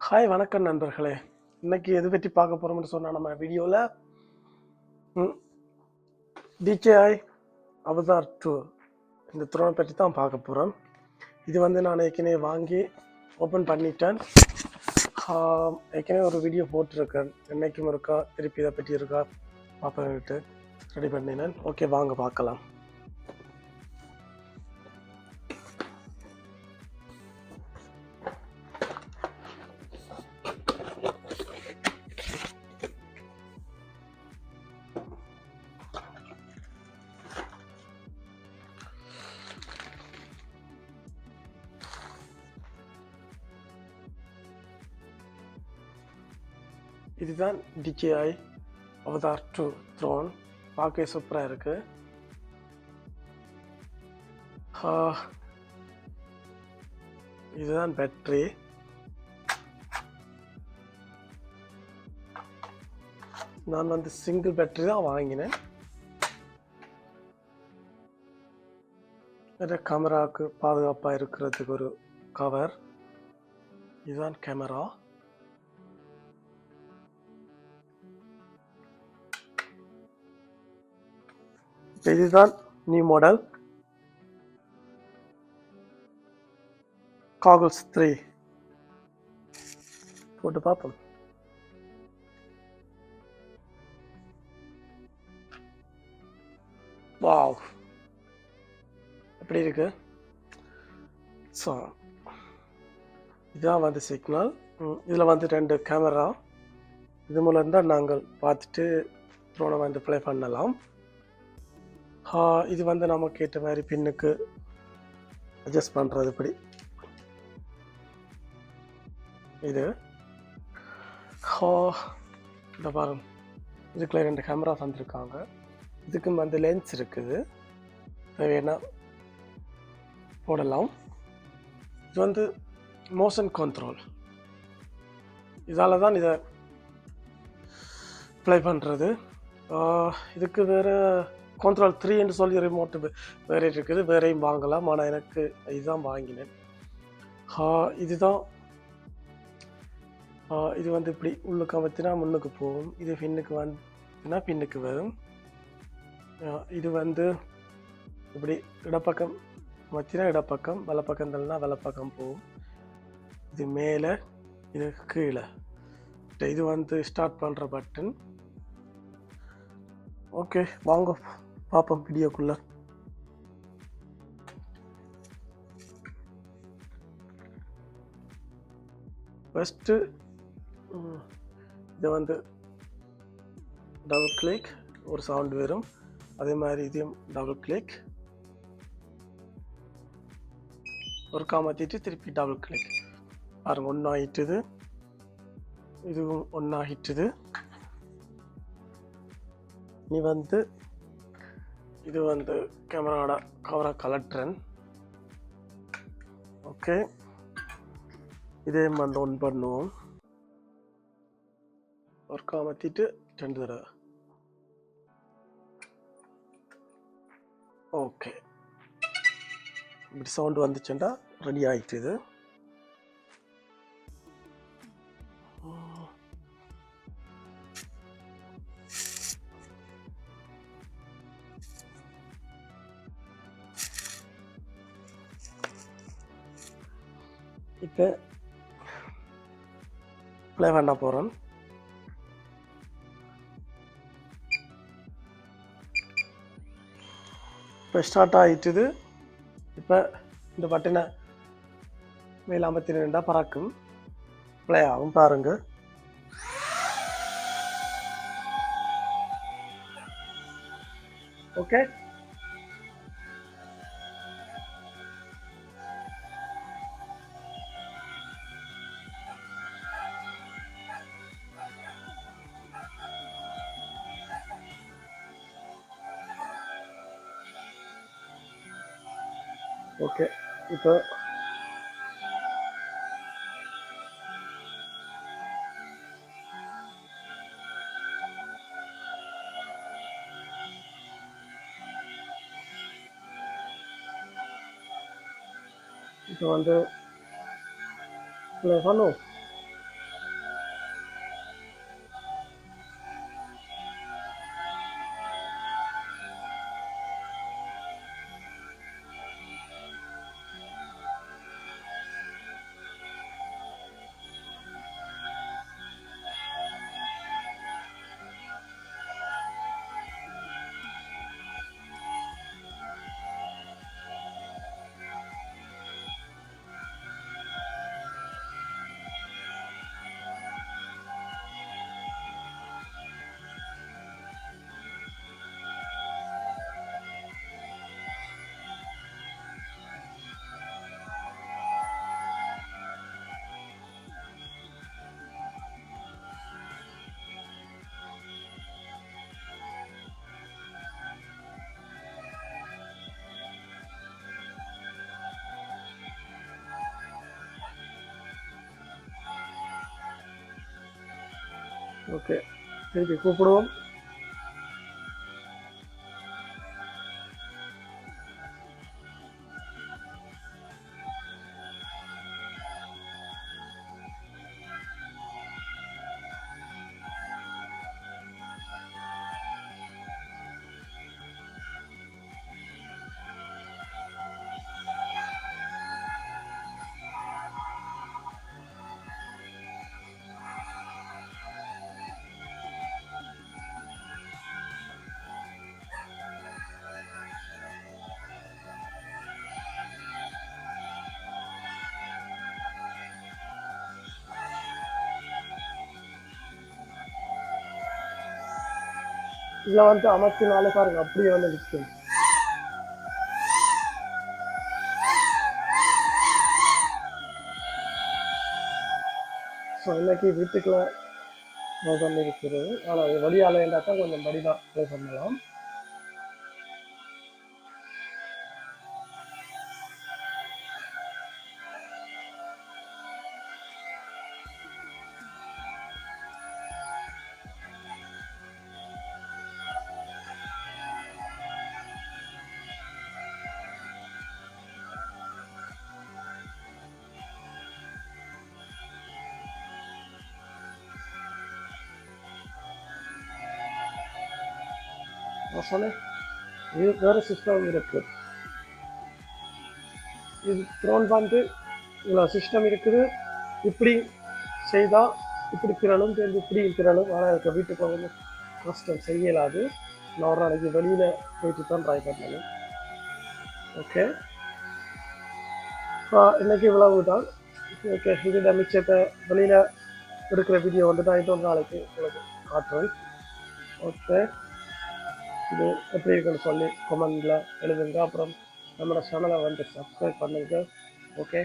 Hi வணக்கம் நண்பர்களே. இன்னைக்கு எது பற்றி பார்க்க போகிறோம்னு சொன்னால் நம்ம வீடியோவில் DJI அவதார் 2 இந்த த்ரோனை பற்றி தான் பார்க்க போகிறோம். இது நான் ஏற்கனவே வாங்கி ஓப்பன் பண்ணிட்டேன். ஏற்கனவே ஒரு வீடியோ போட்டிருக்கேன். என்னைக்கும் இருக்கா திருப்பி இதை பற்றி இருக்கா பார்ப்பேன்ட்டு ரெடி பண்ணினேன். ஓகே, வாங்க பார்க்கலாம். இதுதான் DJI அவதார் 2 த்ரோன். பார்க்க சூப்பராக இருக்கு. இதுதான் பேட்டரி. நான் சிங்கிள் பேட்டரி தான் வாங்கினேன். கேமராவுக்கு பாதுகாப்பாக இருக்கிறதுக்கு ஒரு கவர். இதுதான் கேமரா. இதுதான் நியூ மாடல் காகல்ஸ் 3 போட்டு பார்ப்போம். வாவ், எப்படி இருக்கு? ஸோ இதுதான் சிக்னல். இதில் 2 கேமரா. இது மூலம் தான் நாங்கள் பார்த்துட்டு ட்ரோனை ப்ளே பண்ணலாம். இது நமக்கு ஏற்ற மாதிரி பின்னுக்கு அட்ஜஸ்ட் பண்ணுறது. இப்படி இது இந்த பாருங்க, இதுக்குள்ள 2 கேமரா தந்துருக்காங்க. இதுக்கு லென்ஸ் இருக்குது, வேணா போடலாம். இது மோஷன் கண்ட்ரோல். இதால் தான் இதை ப்ளே பண்ணுறது. இதுக்கு வேறு கண்ட்ரோல் 3 என்று சொல்லி ரிமோட்டு வேறு இருக்குது, வேறையும் வாங்கலாம். ஆனால் எனக்கு இதுதான் வாங்கினேன். இதுதான் இது இப்படி உள்ளுக்கு அமைத்தினா முன்னுக்கு போகும். இது பின்னுக்கு வந்துன்னா பின்னுக்கு வரும். இது இப்படி இடப்பக்கம் வச்சினா இடப்பக்கம், வலப்பக்கம் தள்ளினா வலப்பக்கம் போகும். இது மேலே, இது கீழே. இது ஸ்டார்ட் பண்ணுற பட்டன். ஓகே, வாங்க பார்ப்போம் வீடியோக்குள்ள. ஃபஸ்ட்டு இது டபுள் கிளிக், ஒரு சவுண்ட் வரும். அதே மாதிரி இதையும் டபுள் கிளிக், ஒரு காமாத்திட்டு திருப்பி டபுள் கிளிக். பாருங்க, ஒன்றாகிட்டுது. இதுவும் ஒன்றாகிட்டுது. நீ இது கேமராவோட கவரை கலட்டுறேன். ஓகே, இதே ஒன் பண்ணுவோம். ஒரு காமத்திட்டு 2 தடவை. ஓகே, இப்படி சவுண்டு வந்துச்சுண்டா ரெடி ஆகிட்டு. இது இப்போ ப்ளே பண்ண போகிறோம். இப்போ ஸ்டார்ட் ஆகிட்டுது. இப்போ இந்த பட்டனை மேலே அமர்த்தினா பறக்கும், ப்ளே ஆகும். பாருங்க, ஓகே. ஓகே, இப்போ இப்போ ப்ளே பண்ணும். ஓகே, திருப்பி கூப்பிடுவோம். இதில் வந்து அமைச்சினாலே பாருங்க அப்படியே வந்து நிற்கும். ஸோ இன்னைக்கு வீட்டுக்குள்ள பண்ணி இருக்கிறது. ஆனால் அது வழியால் இருந்தால் தான் கொஞ்சம் வடிவாக ப்ளே பண்ணலாம். நான் சொன்னேன் இது வேறு சிஸ்டம் இருக்குது. இது த்ரோன் வந்து இவ்வளோ சிஸ்டம் இருக்குது. இப்படி செய்தால் இப்படி திரளும், தெரிஞ்சு இப்படி திரளும். ஆனால் இருக்க வீட்டுக்கு வந்து கஷ்டம் செய்யலாது. நான் ஒரு நாளைக்கு வெளியில் போயிட்டு தான் ட்ரை பண்ணணும். ஓகே, இன்னைக்கு இவ்வளவு தான். ஓகே, இதோட மிச்சத்தை வெளியில் எடுக்கிற வீடியோ வந்து நான் இன்னொரு நாளைக்கு உங்களுக்கு காட்டுறேன். ஓகே, இது எப்படி இருக்குன்னு சொல்லி கமெண்டில் எழுதுங்க. அப்புறம் நம்மளோட சேனலை வந்து சப்ஸ்கிரைப் பண்ணுங்க. ஓகே.